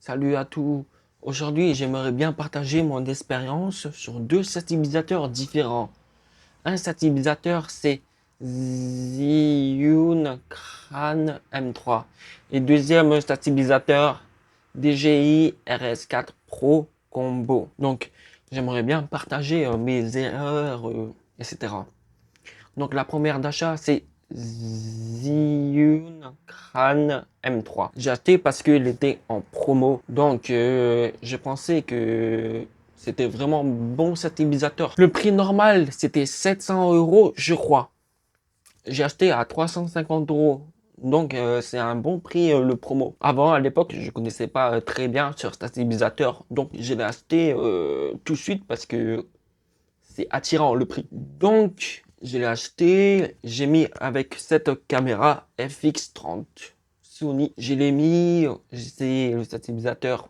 Salut à tous. Aujourd'hui, j'aimerais bien partager mon expérience sur deux stabilisateurs différents. Un stabilisateur, c'est Zhiyun Crane M3. Et deuxième stabilisateur, DJI RS4 Pro Combo. Donc, j'aimerais bien partager mes erreurs, etc. Donc la première d'achat, c'est Zhiyun Crane M3. J'ai acheté parce qu'il était en promo. Donc je pensais que c'était vraiment bon stabilisateur. Le prix normal, c'était 700 euros, je crois. J'ai acheté à 350 euros. Donc c'est un bon prix le promo. Avant, à l'époque, je connaissais pas très bien sur stabilisateur. Donc je l'ai acheté tout de suite parce que c'est attirant le prix. Donc, je l'ai acheté, j'ai mis avec cette caméra FX30 Sony. Je l'ai mis, c'est le stabilisateur.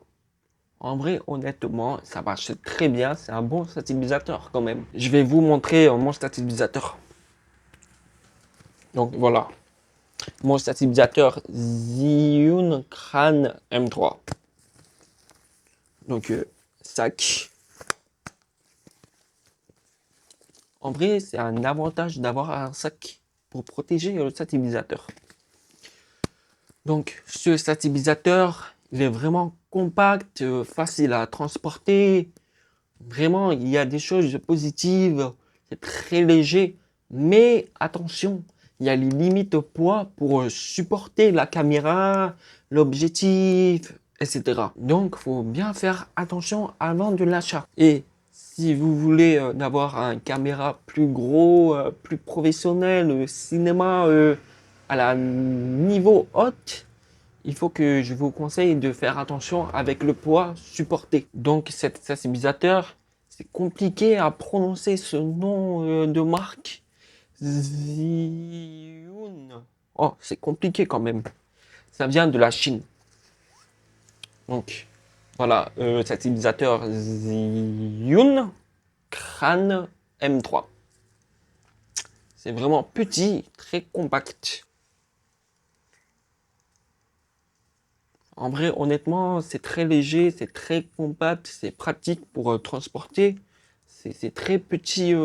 En vrai, honnêtement, ça marche très bien. C'est un bon stabilisateur quand même. Je vais vous montrer mon stabilisateur. Donc voilà, mon stabilisateur Zhiyun Crane M3. Donc sac. En vrai, c'est un avantage d'avoir un sac pour protéger le stabilisateur. Donc, ce stabilisateur, il est vraiment compact, facile à transporter. Vraiment, il y a des choses positives. C'est très léger. Mais attention, il y a les limites au poids pour supporter la caméra, l'objectif, etc. Donc, il faut bien faire attention avant de l'achat. Et si vous voulez avoir un caméra plus gros, plus professionnel, cinéma à la niveau haute, il faut que je vous conseille de faire attention avec le poids supporté. Donc cet stabilisateur, c'est compliqué à prononcer ce nom de marque. Zhiyun. Oh, c'est compliqué quand même. Ça vient de la Chine. Donc voilà, cet stabilisateur Zhiyun Crane M3. C'est vraiment petit, très compact. En vrai, honnêtement, c'est très léger, c'est très compact, c'est pratique pour transporter. C'est très petit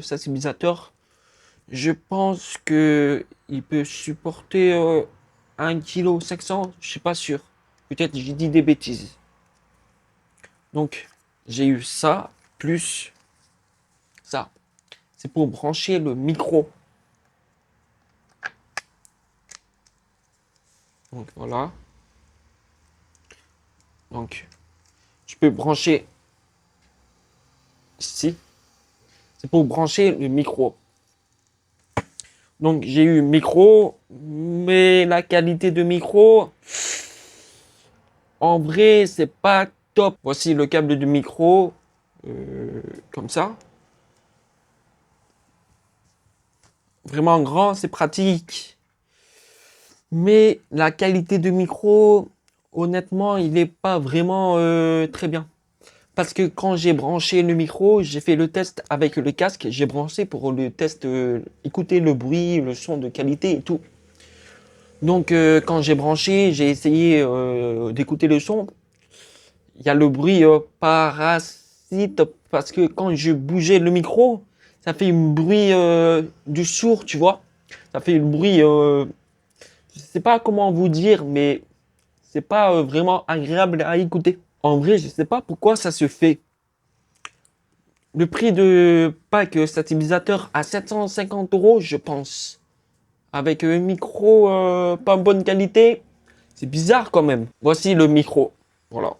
stabilisateur. Je pense que il peut supporter 1,5 kg, je suis pas sûr. Peut-être j'ai dit des bêtises. Donc, j'ai eu ça, plus ça. C'est pour brancher le micro. Donc voilà. Donc, tu peux brancher ici. C'est pour brancher le micro. Donc j'ai eu micro, mais la qualité de micro, en vrai, c'est pas top. Voici le câble du micro, comme ça. Vraiment grand, c'est pratique. Mais la qualité de micro, honnêtement, il n'est pas vraiment très bien. Parce que quand j'ai branché le micro, j'ai fait le test avec le casque. J'ai branché pour le test, écouter le bruit, le son de qualité et tout. Donc quand j'ai branché, j'ai essayé d'écouter le son. Il y a le bruit parasite parce que quand je bougeais le micro, ça fait un bruit du sourd, tu vois. Ça fait un bruit, je sais pas comment vous dire, mais c'est pas vraiment agréable à écouter. En vrai, je sais pas pourquoi ça se fait. Le prix de pack stabilisateur à 750 euros, je pense. Avec un micro pas bonne qualité, c'est bizarre quand même. Voici le micro. Voilà.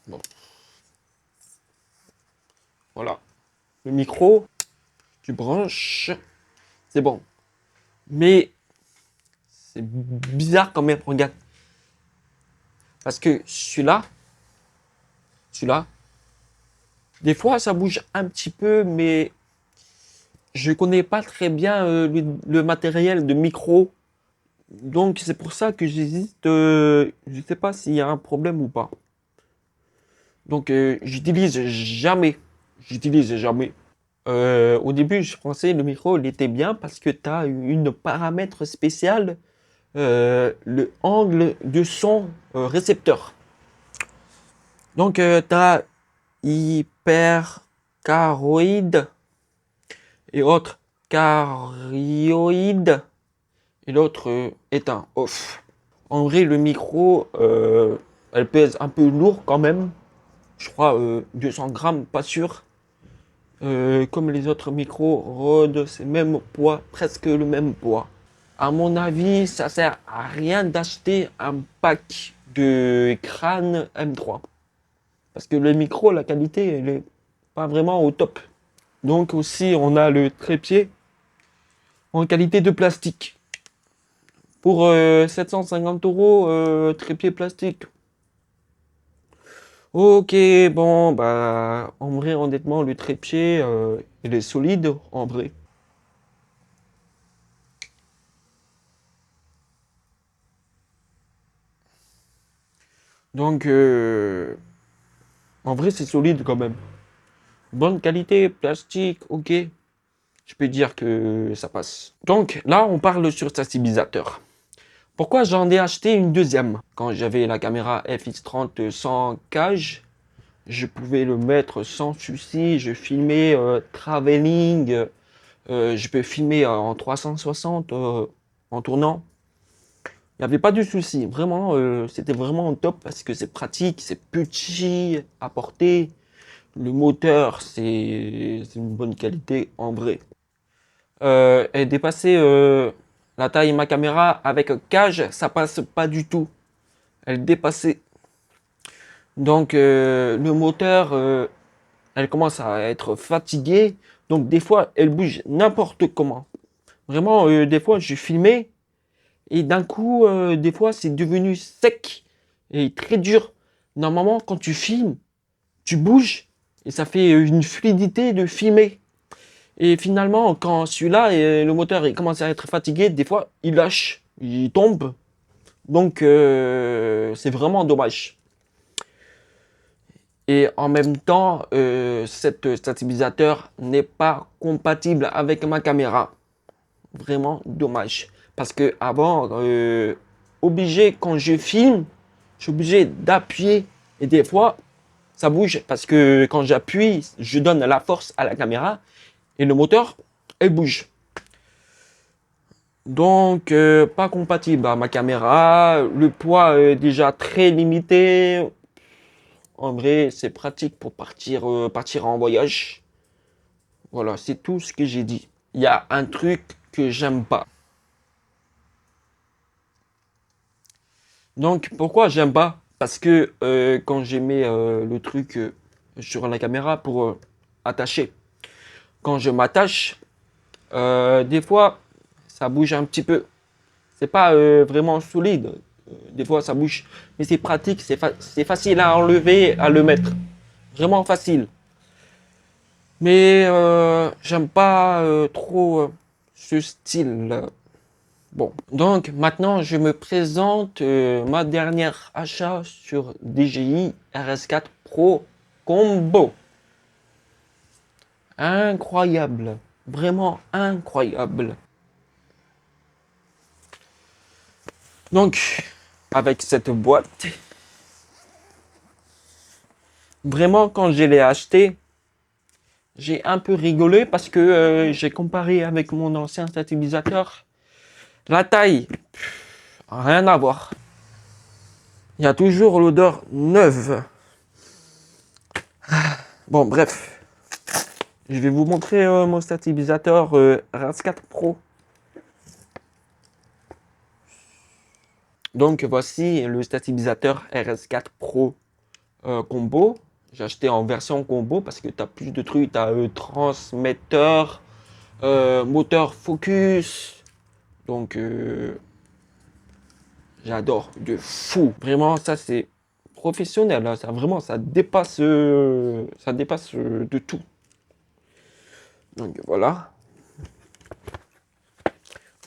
Bon, voilà. Le micro, tu branches, c'est bon. Mais c'est bizarre quand même, regarde. Parce que celui-là, des fois ça bouge un petit peu, mais je connais pas très bien le matériel de micro. Donc c'est pour ça que j'hésite. Je sais pas s'il y a un problème ou pas. Donc j'utilise jamais. J'utilise jamais. Au début, je pensais le micro il était bien parce que tu as une paramètre spécial le angle de son récepteur. Donc, tu as hypercaroïde et autre carioïde et l'autre est un off. En vrai, le micro, elle pèse un peu lourd quand même. Je crois 200 grammes, pas sûr. Comme les autres micros Rode, c'est même poids, presque le même poids. À mon avis, ça sert à rien d'acheter un pack de crâne M3. Parce que le micro, la qualité, elle est pas vraiment au top. Donc aussi, on a le trépied en qualité de plastique. Pour 750 euros, trépied plastique. Ok, bon, bah, en vrai, honnêtement, le trépied, il est solide, en vrai. Donc, en vrai, c'est solide quand même. Bonne qualité, plastique, ok. Je peux dire que ça passe. Donc, là, on parle sur stabilisateur. Pourquoi j'en ai acheté une deuxième? Quand j'avais la caméra FX30 sans cage, je pouvais le mettre sans souci. Je filmais traveling. Je peux filmer en 360 en tournant. Il n'y avait pas de souci. Vraiment, c'était vraiment top parce que c'est pratique, c'est petit à porter. Le moteur, c'est une bonne qualité en vrai. Et dépasser la taille de ma caméra avec cage, ça passe pas du tout. Elle dépassait. Donc le moteur, elle commence à être fatiguée. Donc des fois, elle bouge n'importe comment. Vraiment, des fois, je filmais et d'un coup, des fois, c'est devenu sec et très dur. Normalement, quand tu filmes, tu bouges et ça fait une fluidité de filmer. Et finalement, quand celui-là, le moteur il commence à être fatigué, des fois, il lâche, il tombe. Donc, c'est vraiment dommage. Et en même temps, cet stabilisateur n'est pas compatible avec ma caméra. Vraiment dommage. Parce que avant, obligé, quand je filme, je suis obligé d'appuyer. Et des fois, ça bouge. Parce que quand j'appuie, je donne la force à la caméra. Et le moteur, elle bouge. Donc, pas compatible à ma caméra. Le poids est déjà très limité. En vrai, c'est pratique pour partir en voyage. Voilà, c'est tout ce que j'ai dit. Il y a un truc que j'aime pas. Donc, pourquoi j'aime pas? Parce que quand j'ai mis le truc sur la caméra pour attacher, quand je m'attache, des fois, ça bouge un petit peu. C'est pas vraiment solide. Des fois, ça bouge. Mais c'est pratique, c'est facile à enlever, à le mettre. Vraiment facile. Mais j'aime pas trop ce style. Bon, donc maintenant je me présente ma dernière achat sur DJI RS4 Pro Combo. Incroyable, vraiment incroyable. Donc avec cette boîte, vraiment quand je l'ai acheté, j'ai un peu rigolé parce que j'ai comparé avec mon ancien stabilisateur. La taille, rien à voir. Il y a toujours l'odeur neuve. Bon, bref. Je vais vous montrer mon stabilisateur RS4 Pro. Donc, voici le stabilisateur RS4 Pro combo. J'ai acheté en version combo parce que tu as plus de trucs. Tu as transmetteur, moteur focus. Donc, j'adore de fou. Vraiment, ça c'est professionnel. Là. Ça, vraiment, ça dépasse de tout. Donc voilà.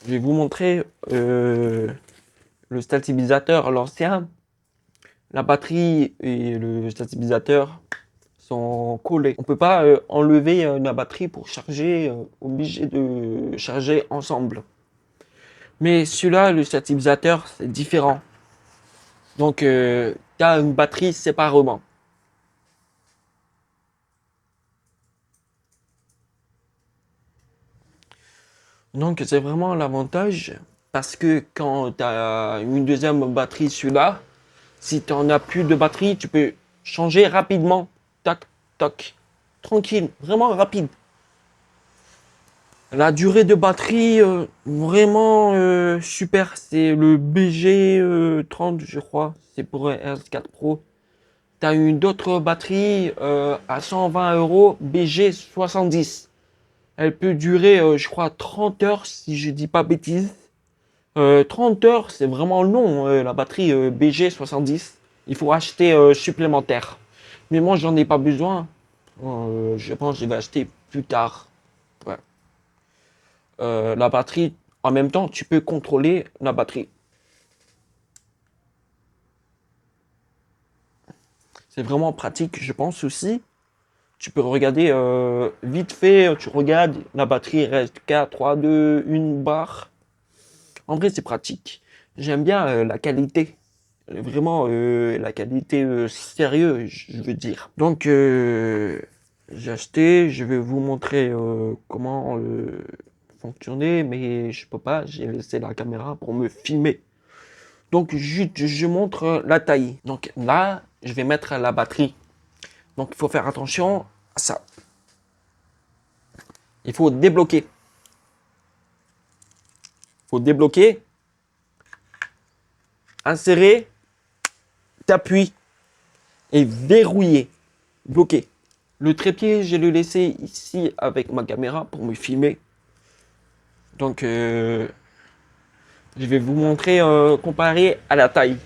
Je vais vous montrer le stabilisateur, l'ancien. La batterie et le stabilisateur sont collés. On peut pas enlever la batterie pour charger, obligé de charger ensemble. Mais celui-là, le stabilisateur, c'est différent. Donc, tu as une batterie séparément. Donc, c'est vraiment l'avantage parce que quand tu as une deuxième batterie celui-là, si tu n'en as plus de batterie, tu peux changer rapidement. Tac, tac. Tranquille, vraiment rapide. La durée de batterie, vraiment super. C'est le BG30, je crois. C'est pour RS4 Pro. Tu as une autre batterie à 120 euros, BG70. Elle peut durer, je crois, 30 heures, si je dis pas bêtise. 30 heures, c'est vraiment long, la batterie BG70. Il faut acheter supplémentaire. Mais moi, j'en ai pas besoin. Je pense que je vais acheter plus tard. Ouais. La batterie, en même temps, tu peux contrôler la batterie. C'est vraiment pratique, je pense aussi. Tu peux regarder vite fait, tu regardes, la batterie reste 4, 3, 2, 1 barre. En vrai, c'est pratique. J'aime bien la qualité. Vraiment, la qualité sérieux, je veux dire. Donc, j'ai acheté. Je vais vous montrer comment fonctionner, mais je peux pas. J'ai laissé la caméra pour me filmer. Donc, je montre la taille. Donc là, je vais mettre la batterie. Donc, il faut faire attention à ça. Il faut débloquer. Il faut débloquer, insérer, t'appuies et verrouiller. Bloquer. Le trépied, je l'ai laissé ici avec ma caméra pour me filmer. Donc, je vais vous montrer comparé à la taille.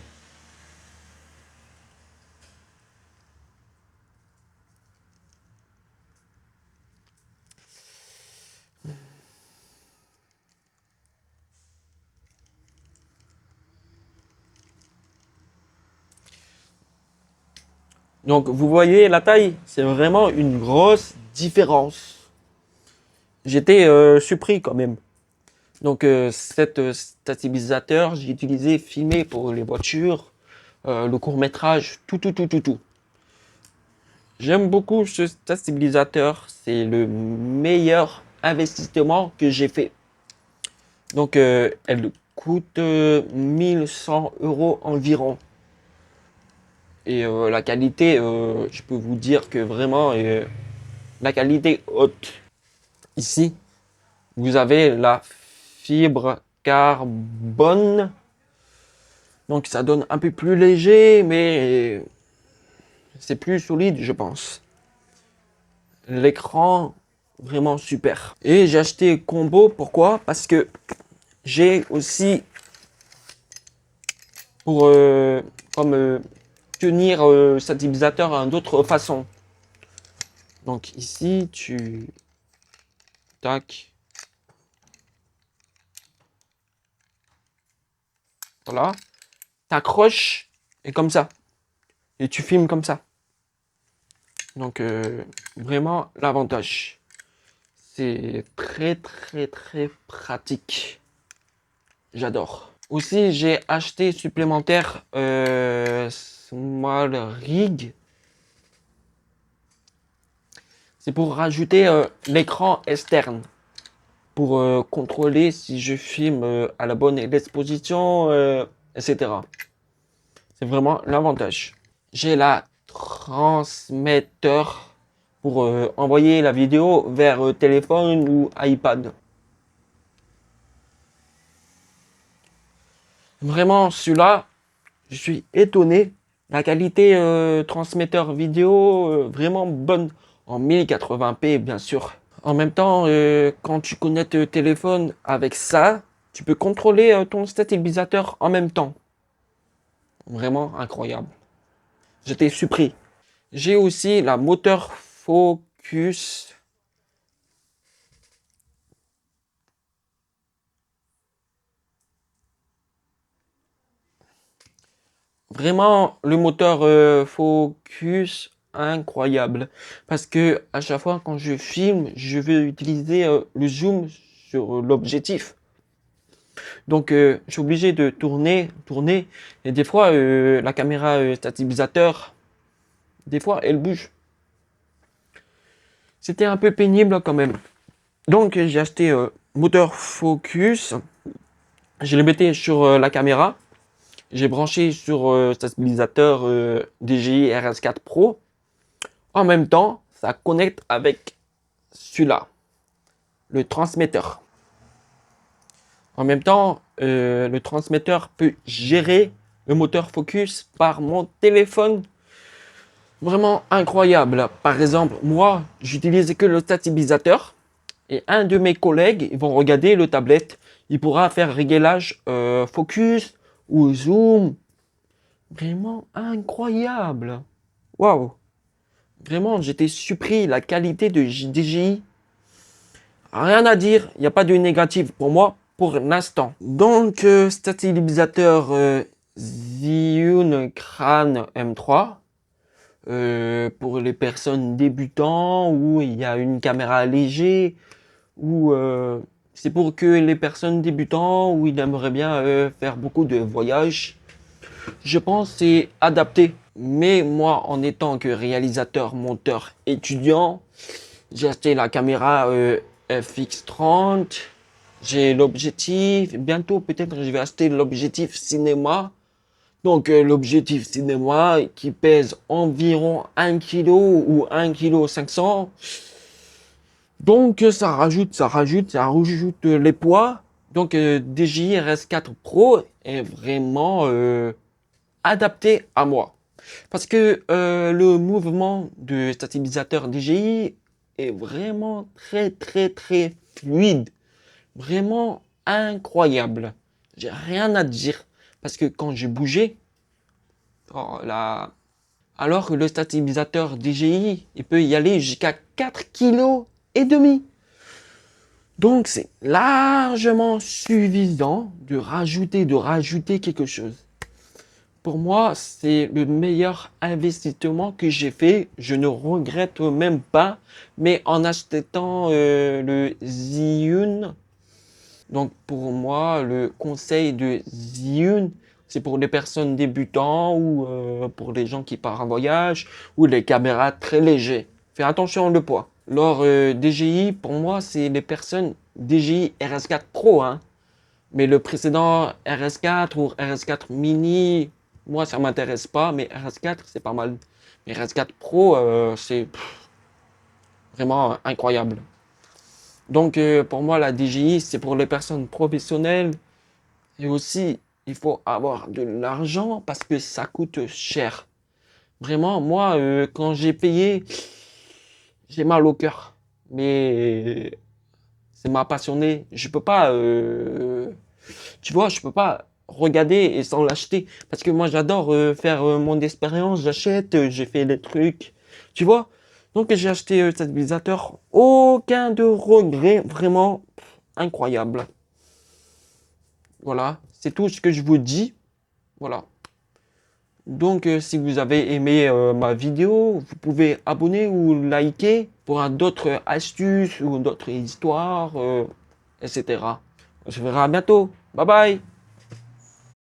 Donc, vous voyez la taille, c'est vraiment une grosse différence. J'étais surpris quand même. Donc, cet stabilisateur, j'ai utilisé filmé pour les voitures, le court-métrage, tout. J'aime beaucoup ce stabilisateur. C'est le meilleur investissement que j'ai fait. Donc, elle coûte 1100 euros environ. Et la qualité, je peux vous dire que vraiment, la qualité haute. Ici, vous avez la fibre carbone. Donc, ça donne un peu plus léger, mais c'est plus solide, je pense. L'écran, vraiment super. Et j'ai acheté combo, pourquoi? Parce que j'ai aussi pour comme tenir cet utilisateur d'autres façons. Donc ici, tu tac, voilà, t'accroches et comme ça, et tu filmes comme ça. Donc vraiment l'avantage, c'est très pratique. J'adore. Aussi, j'ai acheté supplémentaire Small Rig. C'est pour rajouter l'écran externe. Pour contrôler si je filme à la bonne exposition, etc. C'est vraiment l'avantage. J'ai la transmetteur pour envoyer la vidéo vers téléphone ou iPad. Vraiment, celui-là, je suis étonné. La qualité transmetteur vidéo, vraiment bonne. En 1080p, bien sûr. En même temps, quand tu connectes le téléphone avec ça, tu peux contrôler ton stabilisateur en même temps. Vraiment incroyable. J'étais surpris. J'ai aussi la moteur Focus. Vraiment, le moteur Focus incroyable. Parce que à chaque fois quand je filme, je veux utiliser le zoom sur l'objectif. Donc, je suis obligé de tourner. Et des fois, la caméra stabilisateur, des fois, elle bouge. C'était un peu pénible quand même. Donc, j'ai acheté moteur focus. Je l'ai mis sur la caméra. J'ai branché sur stabilisateur DJI RS4 Pro. En même temps, ça connecte avec celui-là, le transmetteur. En même temps, le transmetteur peut gérer le moteur focus par mon téléphone. Vraiment incroyable. Par exemple, moi, j'utilise que le stabilisateur et un de mes collègues, ils vont regarder le tablette. Il pourra faire réglage focus ou zoom. Vraiment incroyable. Waouh. Vraiment, j'étais surpris. La qualité de DJI. Rien à dire. Il n'y a pas de négatif pour moi pour l'instant. Donc, stabilisateur Zhiyun Crane M3. Pour les personnes débutants où il y a une caméra léger ou c'est pour que les personnes débutants où ils aimeraient bien faire beaucoup de voyages. Je pense que c'est adapté. Mais moi, en étant que réalisateur, monteur, étudiant, j'ai acheté la caméra FX30. J'ai l'objectif. Bientôt, peut-être, je vais acheter l'objectif cinéma. Donc, l'objectif cinéma qui pèse environ 1 kg ou 1,5 kg. Donc, ça rajoute les poids. Donc, DJI RS4 Pro est vraiment adapté à moi. Parce que le mouvement de stabilisateur DJI est vraiment très fluide. Vraiment incroyable. J'ai rien à dire. Parce que quand j'ai bougé, oh là, alors que le stabilisateur DJI, il peut y aller jusqu'à 4,5 kg. Donc c'est largement suffisant de rajouter quelque chose. Pour moi, c'est le meilleur investissement que j'ai fait. Je ne regrette même pas. Mais en achetant le Zhiyun, donc pour moi, le conseil de Zhiyun, c'est pour les personnes débutants ou pour les gens qui partent en voyage ou les caméras très légères. Fais attention au poids. Alors DJI, pour moi, c'est les personnes DJI RS4 Pro, hein. Mais le précédent RS4 ou RS4 Mini, moi, ça m'intéresse pas. Mais RS4, c'est pas mal. Mais RS4 Pro, c'est vraiment incroyable. Donc, pour moi, la DJI, c'est pour les personnes professionnelles. Et aussi, il faut avoir de l'argent parce que ça coûte cher. Vraiment, moi, quand j'ai payé, j'ai mal au cœur. Mais c'est m'a passionné. Je peux pas, tu vois, je peux pas regarder et sans l'acheter. Parce que moi, j'adore faire mon expérience. J'achète, j'ai fait des trucs. Tu vois? Donc, j'ai acheté cet stabilisateur. Aucun de regret. Vraiment incroyable. Voilà. C'est tout ce que je vous dis. Voilà. Donc, si vous avez aimé ma vidéo, vous pouvez abonner ou liker pour d'autres astuces ou d'autres histoires, etc. On se verra bientôt. Bye bye.